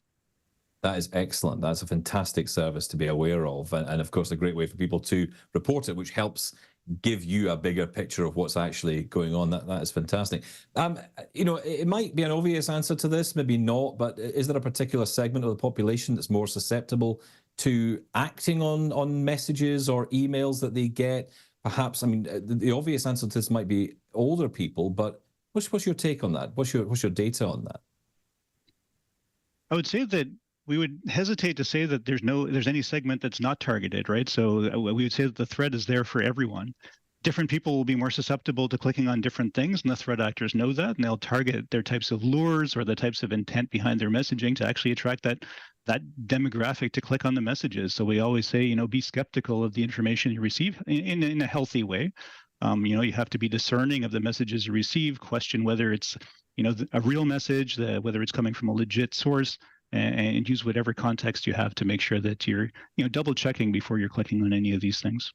That is excellent. That's a fantastic service to be aware of. And of course, a great way for people to report it, which helps give you a bigger picture of what's actually going on. That is fantastic. It might be an obvious answer to this, maybe not, but is there a particular segment of the population that's more susceptible to acting on messages or emails that they get? Perhaps, the obvious answer to this might be older people, but what's your take on that? What's your data on that? I would say that we would hesitate to say that there's any segment that's not targeted, right? So we would say that the threat is there for everyone. Different people will be more susceptible to clicking on different things, and the threat actors know that, and they'll target their types of lures or the types of intent behind their messaging to actually attract that demographic to click on the messages. So we always say, be skeptical of the information you receive in a healthy way. You have to be discerning of the messages you receive, question whether it's, a real message, whether it's coming from a legit source, and use whatever context you have to make sure that you're, double checking before you're clicking on any of these things.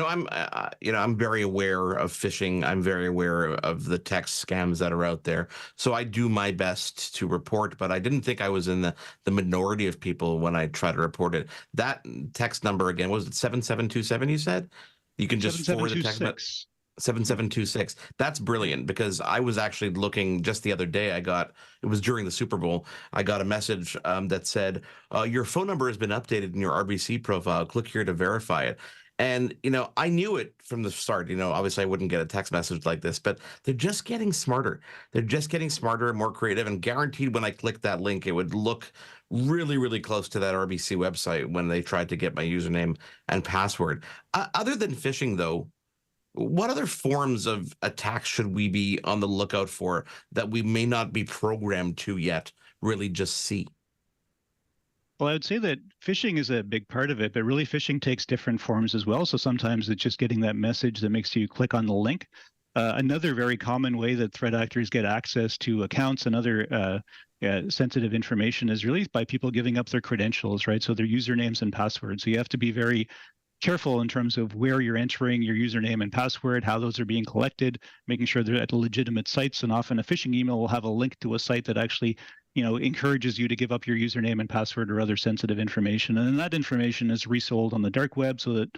I'm very aware of phishing. I'm very aware of the text scams that are out there. So I do my best to report, but I didn't think I was in the minority of people when I try to report it. That text number again, was it 7727 you said? You can just forward the text. 7726. 7726. That's brilliant, because I was actually looking just the other day. It was during the Super Bowl. I got a message that said, your phone number has been updated in your RBC profile. Click here to verify it. And, I knew it from the start. Obviously I wouldn't get a text message like this, but they're just getting smarter. They're just getting smarter and more creative, and guaranteed when I clicked that link, it would look really, really close to that RBC website when they tried to get my username and password. Other than phishing, though, what other forms of attacks should we be on the lookout for that we may not be programmed to yet really just see? Well, I would say that phishing is a big part of it, but really phishing takes different forms as well. So sometimes it's just getting that message that makes you click on the link. Another very common way that threat actors get access to accounts and other sensitive information is really by people giving up their credentials, right? So their usernames and passwords. So you have to be very careful in terms of where you're entering your username and password, how those are being collected, making sure they're at legitimate sites. And often a phishing email will have a link to a site that actually encourages you to give up your username and password or other sensitive information. And then that information is resold on the dark web so that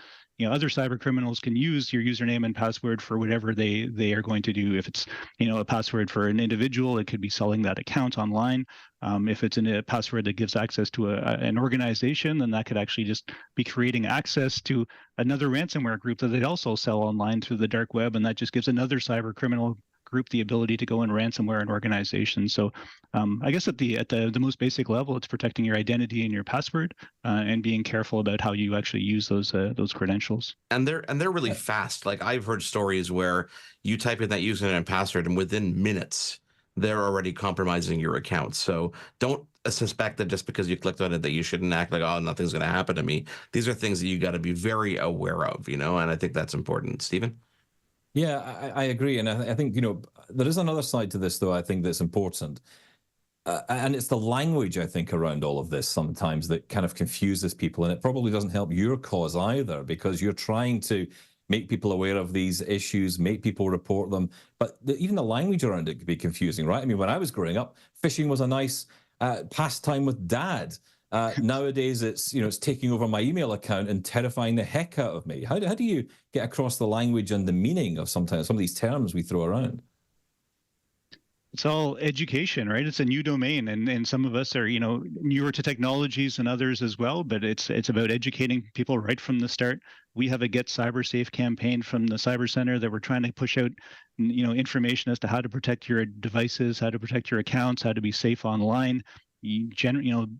other cyber criminals can use your username and password for whatever they are going to do. If it's a password for an individual, it could be selling that account online. If it's a password that gives access to an organization, then that could actually just be creating access to another ransomware group that they'd also sell online through the dark web, and that just gives another cyber criminal group the ability to go and ransomware an organization. So I guess at the most basic level, it's protecting your identity and your password, and being careful about how you actually use those credentials. And they're really fast. Like, I've heard stories where you type in that username and password, and within minutes they're already compromising your account. So don't suspect that just because you clicked on it that you shouldn't act like, oh, nothing's going to happen to me. These are things that you got to be very aware of, and I think that's important. Stephen? Yeah, I agree. And I think, there is another side to this, though, I think that's important. And it's the language, I think, around all of this sometimes that kind of confuses people. And it probably doesn't help your cause either, because you're trying to make people aware of these issues, make people report them. But even the language around it could be confusing, right? I mean, when I was growing up, phishing was a nice pastime with dad. Nowadays, it's taking over my email account and terrifying the heck out of me. How do you get across the language and the meaning of some of these terms we throw around? It's all education, right? It's a new domain, and some of us are newer to technologies and others as well. But it's about educating people right from the start. We have a Get Cyber Safe campaign from the Cyber Center that we're trying to push out, information as to how to protect your devices, how to protect your accounts, how to be safe online.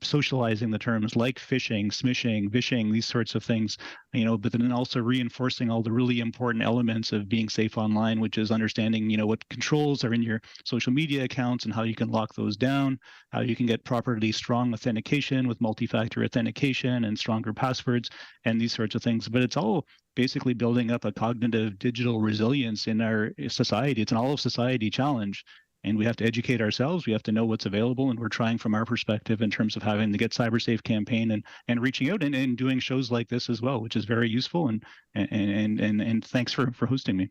Socializing the terms like phishing, smishing, vishing, these sorts of things, but then also reinforcing all the really important elements of being safe online, which is understanding, what controls are in your social media accounts and how you can lock those down, how you can get properly strong authentication with multi-factor authentication and stronger passwords and these sorts of things. But it's all basically building up a cognitive digital resilience in our society. It's an all of society challenge. And we have to educate ourselves. We have to know what's available. And we're trying from our perspective in terms of having the Get Cyber Safe campaign and reaching out and doing shows like this as well, which is very useful. And thanks for hosting me.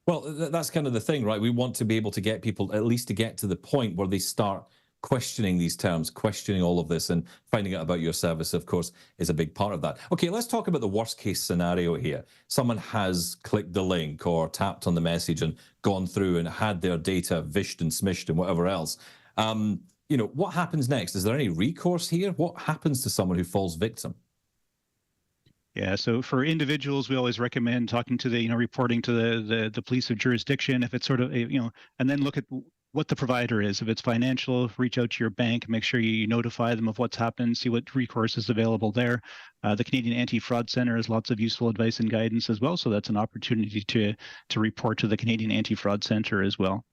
Well, that's kind of the thing, right? We want to be able to get people at least to get to the point where they start questioning these terms, questioning all of this, and finding out about your service, of course, is a big part of that. Okay, let's talk about the worst case scenario here. Someone has clicked the link or tapped on the message and gone through and had their data vished and smished and whatever else. What happens next? Is there any recourse here? What happens to someone who falls victim? Yeah, so for individuals, we always recommend talking to reporting to the police of jurisdiction if it's sort of, and then look at what the provider is. If it's financial, reach out to your bank, make sure you notify them of what's happened, see what recourse is available there. The Canadian Anti-Fraud Centre has lots of useful advice and guidance as well, so that's an opportunity to report to the Canadian Anti-Fraud Centre as well.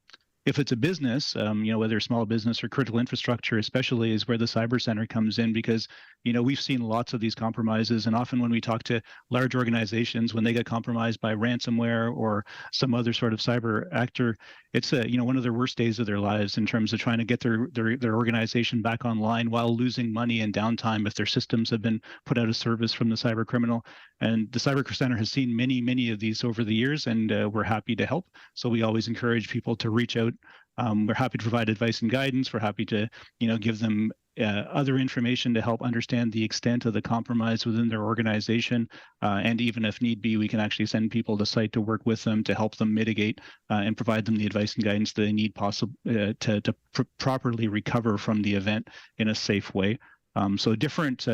If it's a business, whether small business or critical infrastructure, especially, is where the cyber center comes in, because we've seen lots of these compromises, and often when we talk to large organizations, when they get compromised by ransomware or some other sort of cyber actor, it's one of their worst days of their lives in terms of trying to get their organization back online while losing money and downtime if their systems have been put out of service from the cyber criminal. And the Cyber Center has seen many of these over the years, and we're happy to help. So we always encourage people to reach out. We're happy to provide advice and guidance. We're happy to, give them other information to help understand the extent of the compromise within their organization. And even if need be, we can actually send people to site to work with them to help them mitigate and provide them the advice and guidance that they need to properly recover from the event in a safe way. So different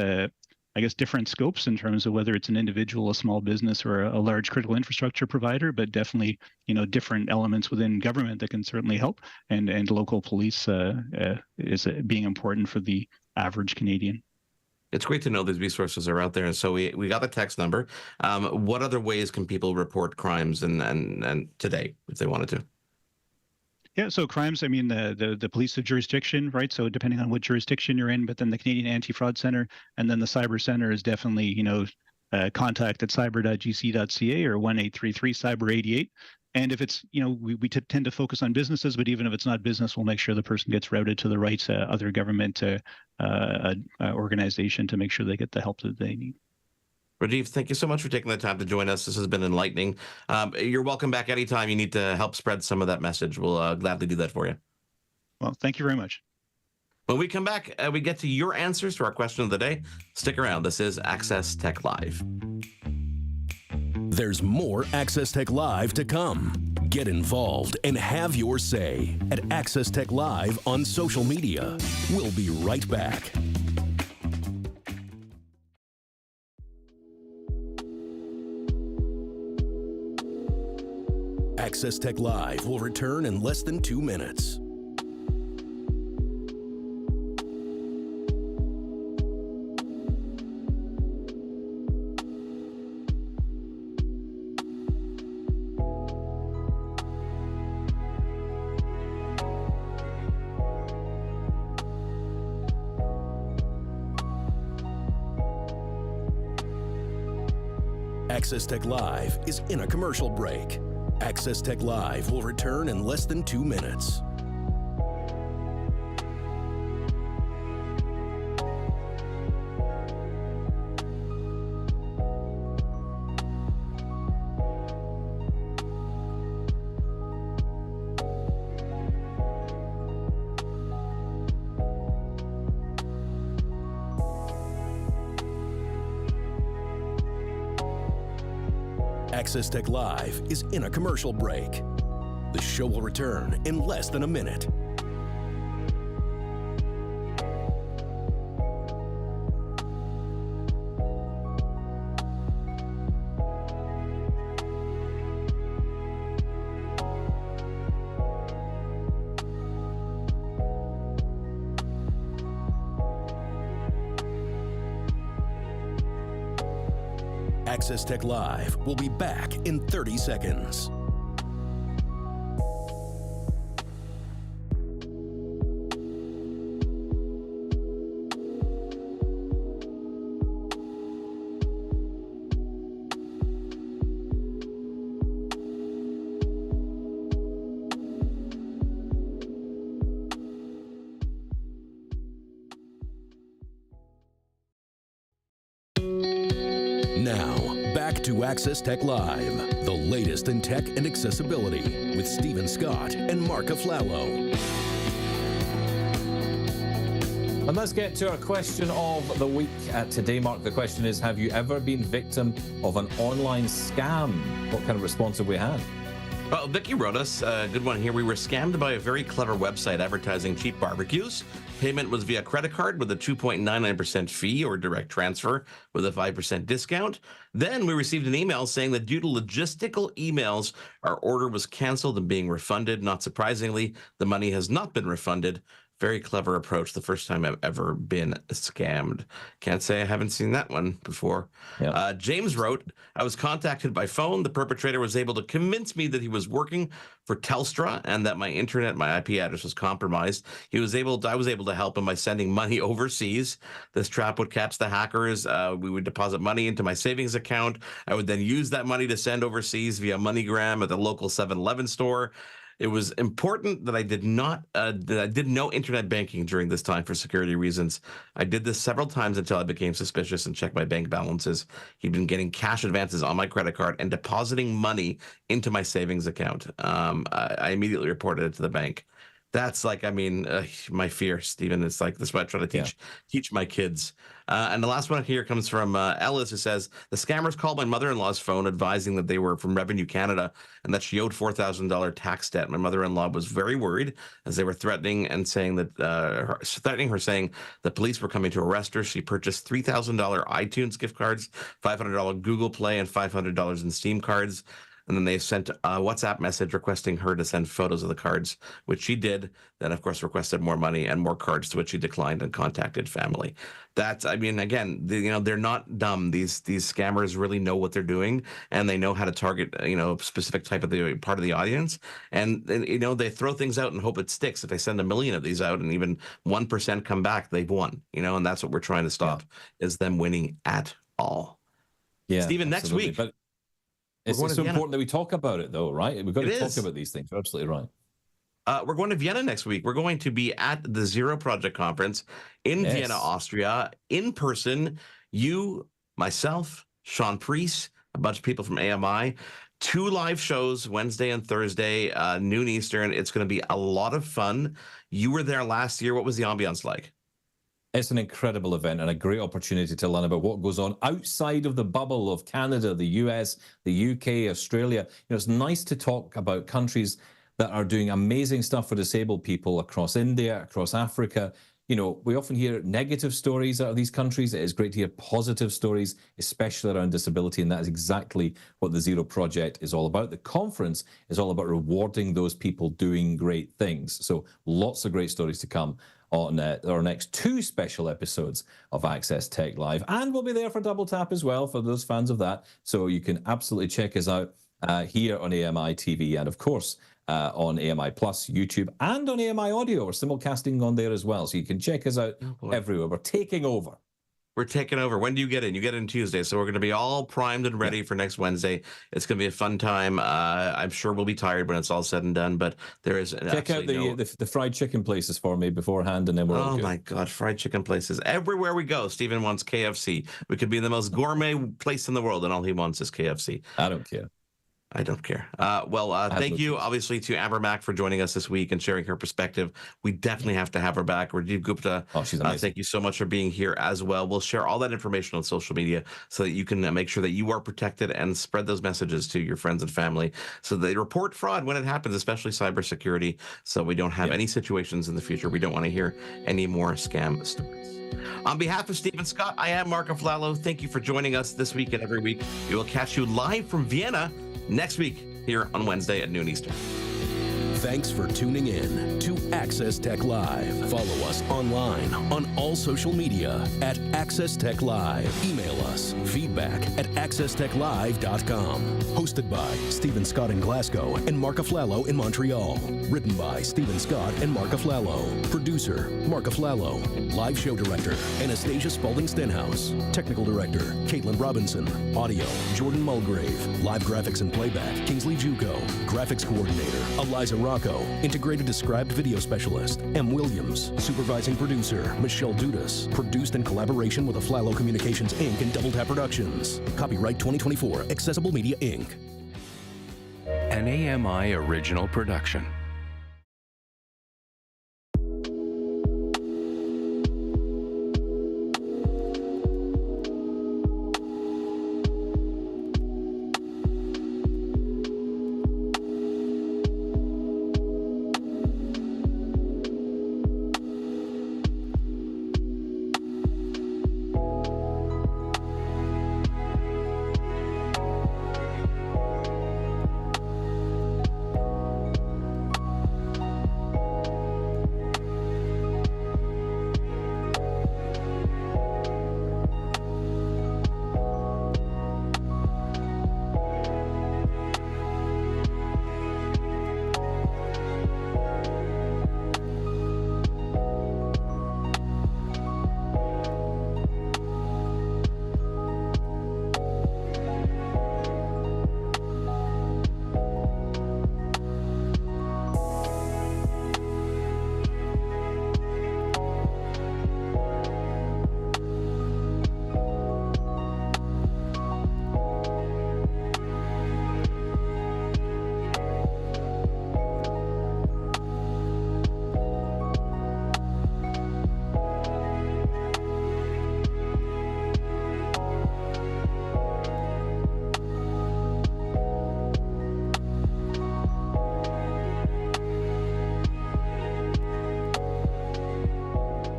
scopes in terms of whether it's an individual, a small business, or a large critical infrastructure provider, but definitely, different elements within government that can certainly help, and local police is being important for the average Canadian. It's great to know these resources are out there. And so we got the text number. What other ways can people report crimes and today if they wanted to? Yeah, so crimes, the police of jurisdiction, right? So depending on what jurisdiction you're in, but then the Canadian Anti-Fraud Centre, and then the Cyber Centre is definitely, contact at cyber.gc.ca or 1-833-CYBER-88. And if it's, we tend to focus on businesses, but even if it's not business, we'll make sure the person gets routed to the right other government organization to make sure they get the help that they need. Rajiv, thank you so much for taking the time to join us. This has been enlightening. You're welcome back anytime you need to help spread some of that message. We'll gladly do that for you. Well, thank you very much. When we come back, we get to your answers to our question of the day. Stick around. This is Access Tech Live. There's more Access Tech Live to come. Get involved and have your say at Access Tech Live on social media. We'll be right back. Access Tech Live will return in less than 2 minutes. Access Tech Live is in a commercial break. Access Tech Live will return in less than 2 minutes. Access Tech Live is in a commercial break. The show will return in less than a minute. Access Tech Live will be back in 30 seconds. Now, back to Access Tech Live, the latest in tech and accessibility with Stephen Scott and Marc Aflalo. And let's get to our question of the week. Today, Mark, the question is, have you ever been victim of an online scam? What kind of response have we had? Well, Vicky wrote us a good one here. We were scammed by a very clever website advertising cheap barbecues. Payment was via credit card with a 2.99% fee or direct transfer with a 5% discount. Then we received an email saying that due to logistical emails, our order was canceled and being refunded. Not surprisingly, the money has not been refunded. Very clever approach. The first time I've ever been scammed. Can't say I haven't seen that one before. Yep. James wrote, I was contacted by phone. The perpetrator was able to convince me that he was working for Telstra and that my internet, my IP address was compromised. I was able to help him by sending money overseas. This trap would catch the hackers. We would deposit money into my savings account. I would then use that money to send overseas via MoneyGram at the local 7-Eleven store. It was important that I did no internet banking during this time for security reasons. I did this several times until I became suspicious and checked my bank balances. He'd been getting cash advances on my credit card and depositing money into my savings account. I immediately reported it to the bank. That's like, I mean, my fear, Stephen. It's like, this is what I try to teach my kids. And the last one here comes from Ellis, who says, the scammers called my mother-in-law's phone advising that they were from Revenue Canada and that she owed $4,000 tax debt. My mother-in-law was very worried as they were threatening and saying that, threatening her, saying the police were coming to arrest her. She purchased $3,000 iTunes gift cards, $500 Google Play, and $500 in Steam cards. And then they sent a WhatsApp message requesting her to send photos of the cards, which she did. Then, of course, requested more money and more cards, to which she declined and contacted family. That's, I mean, again, they're not dumb. These scammers really know what they're doing, and they know how to target, a specific type of the part of the audience. And they throw things out and hope it sticks. If they send 1 million of these out and even 1% come back, they've won. And that's what we're trying to stop, is them winning at all. Yeah, Stephen, next week. But it's so important that we talk about it, though, right? We've got to talk about these things. You're absolutely right. We're going to Vienna next week. We're going to be at the Zero Project Conference in Vienna, Austria, in person. You, myself, Sean Priest, a bunch of people from AMI, 2 live shows, Wednesday and Thursday, noon Eastern. It's going to be a lot of fun. You were there last year. What was the ambiance like? It's an incredible event and a great opportunity to learn about what goes on outside of the bubble of Canada, the US, the UK, Australia. It's nice to talk about countries that are doing amazing stuff for disabled people across India, across Africa. We often hear negative stories out of these countries. It is great to hear positive stories, especially around disability, and that is exactly what the Zero Project is all about. The conference is all about rewarding those people doing great things. So lots of great stories to come on our next 2 special episodes of Access Tech Live. And we'll be there for Double Tap as well, for those fans of that. So you can absolutely check us out here on AMI TV and, of course, on AMI Plus, YouTube, and on AMI Audio. We're simulcasting on there as well. So you can check us out everywhere. We're taking over. We're taking over. When do you get in? You get in Tuesday. So we're going to be all primed and ready for next Wednesday. It's going to be a fun time. I'm sure we'll be tired when it's all said and done, but there is check out the fried chicken places for me beforehand, and then we're all good. Oh my God, fried chicken places. Everywhere we go, Stephen wants KFC. We could be the most gourmet place in the world, and all he wants is KFC. I don't care. I don't care. Thank you, obviously, to Amber Mack for joining us this week and sharing her perspective. We definitely have to have her back. Rajiv Gupta, she's amazing. Thank you so much for being here as well. We'll share all that information on social media so that you can make sure that you are protected and spread those messages to your friends and family so they report fraud when it happens, especially cybersecurity, so we don't have any situations in the future. We don't want to hear any more scam stories. On behalf of Stephen Scott, I am Marc Aflalo. Thank you for joining us this week and every week. We will catch you live from Vienna next week here on Wednesday at noon Eastern. Thanks for tuning in to Access Tech Live. Follow us online on all social media at Access Tech Live. Email us feedback@accesstechlive.com. Hosted by Stephen Scott in Glasgow and Marc Aflalo in Montreal. Written by Stephen Scott and Marc Aflalo. Producer, Marc Aflalo. Live show director, Anastasia Spalding-Stenhouse. Technical director, Caitlin Robinson. Audio, Jordan Mulgrave. Live graphics and playback, Kingsley Juco. Graphics coordinator, Eliza Rocco. Integrated Described Video Specialist, M. Williams. Supervising producer, Michelle Dudas. Produced in collaboration with Aflalo Communications, Inc. and Double Tap Productions. Copyright 2024, Accessible Media, Inc. An AMI original production.